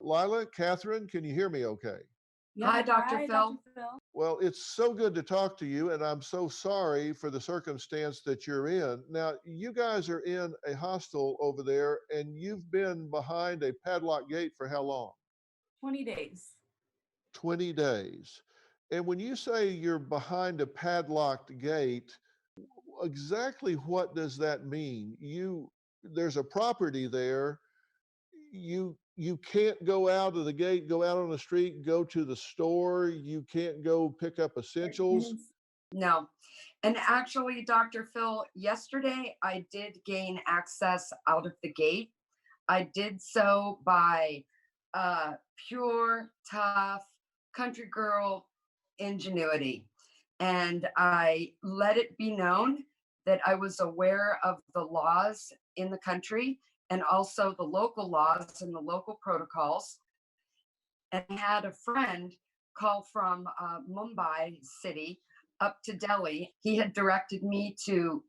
Laila, Katherine, can you hear me okay? Yeah, hi, Dr. Phil. Well, it's so good to talk to you, and I'm so sorry for the circumstance that you're in. Now, you guys are in a hostel over there, and you've been behind a padlock gate for how long? 20 days. 20 days. And when you say you're behind a padlocked gate, exactly what does that mean? There's a property there. You can't go out of the gate, go out on the street, go to the store. You can't go pick up essentials. No. And actually, Dr. Phil, yesterday I did gain access out of the gate. I did so by pure, tough, country girl ingenuity. And I let it be known that I was aware of the laws in the country and also the local laws and the local protocols. And I had a friend call from Mumbai city up to Delhi. He had directed me to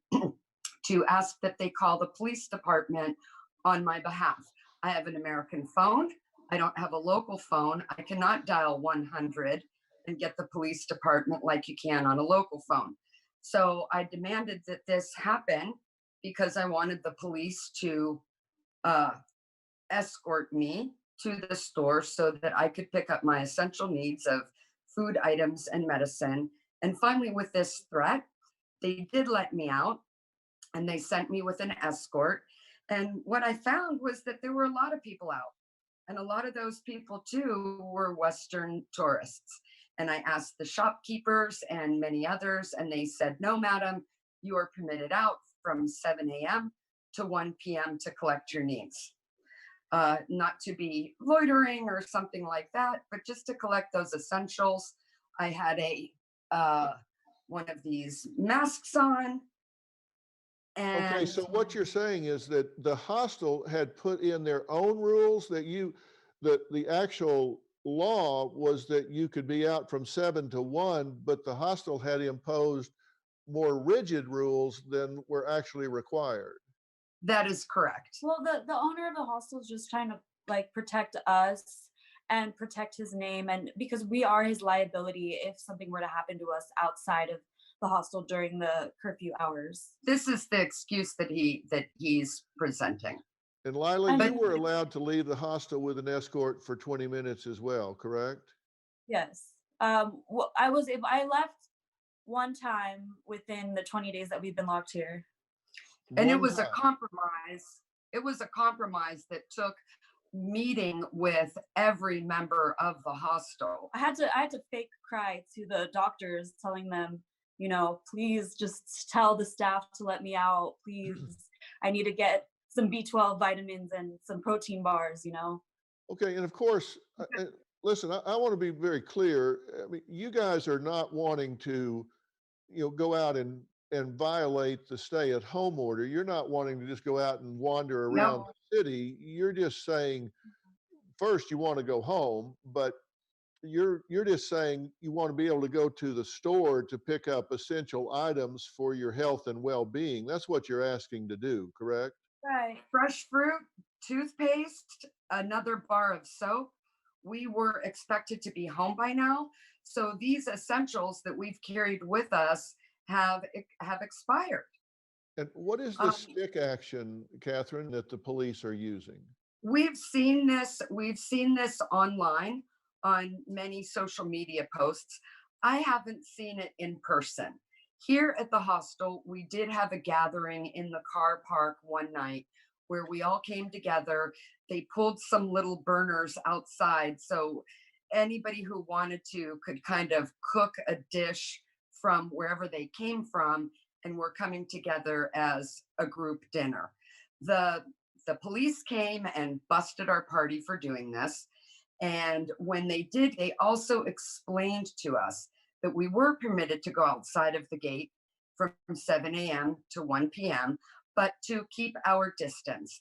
to ask that they call the police department on my behalf. I have an American phone. I don't have a local phone. I cannot dial 100 and get the police department like you can on a local phone. So I demanded that this happen because I wanted the police to escort me to the store so that I could pick up my essential needs of food items and medicine. And finally, with this threat, they did let me out and they sent me with an escort. And what I found was that there were a lot of people out. And a lot of those people, too, were Western tourists. And I asked the shopkeepers and many others, and they said, no, madam, you are permitted out from 7 a.m. to 1 p.m. to collect your needs. Not to be loitering or something like that, but just to collect those essentials. I had one of these masks on. And okay, so what you're saying is that the hostel had put in their own rules that the actual law was that you could be out from 7 to 1, but the hostel had imposed more rigid rules than were actually required. That is correct. Well, the owner of the hostel is just trying to like protect us and protect his name, and because we are his liability if something were to happen to us outside of the hostel during the curfew hours. This is the excuse that he's presenting. And Laila, you were allowed to leave the hostel with an escort for 20 minutes as well, correct? Yes. Well, I left one time within the 20 days that we've been locked here. And it was a compromise. It was a compromise that took meeting with every member of the hostel. I had to fake cry to the doctors, telling them, please just tell the staff to let me out. Please, I need to get some B12 vitamins and some protein bars, Okay, and of course, listen, I want to be very clear. I mean, you guys are not wanting to, go out and violate the stay-at-home order. You're not wanting to just go out and wander around the city. You're just saying, first, you want to go home, but you're just saying you want to be able to go to the store to pick up essential items for your health and well-being. That's what you're asking to do, correct? Right. Fresh fruit, toothpaste, another bar of soap. We were expected to be home by now. So these essentials that we've carried with us have expired. And what is the stick action, Katherine, that the police are using? We've seen this online on many social media posts. I haven't seen it in person. Here at the hostel, we did have a gathering in the car park one night where we all came together. They pulled some little burners outside so anybody who wanted to could kind of cook a dish from wherever they came from, and we're coming together as a group dinner. The police came and busted our party for doing this. And when they did, they also explained to us that we were permitted to go outside of the gate from 7 a.m. to 1 p.m., but to keep our distance.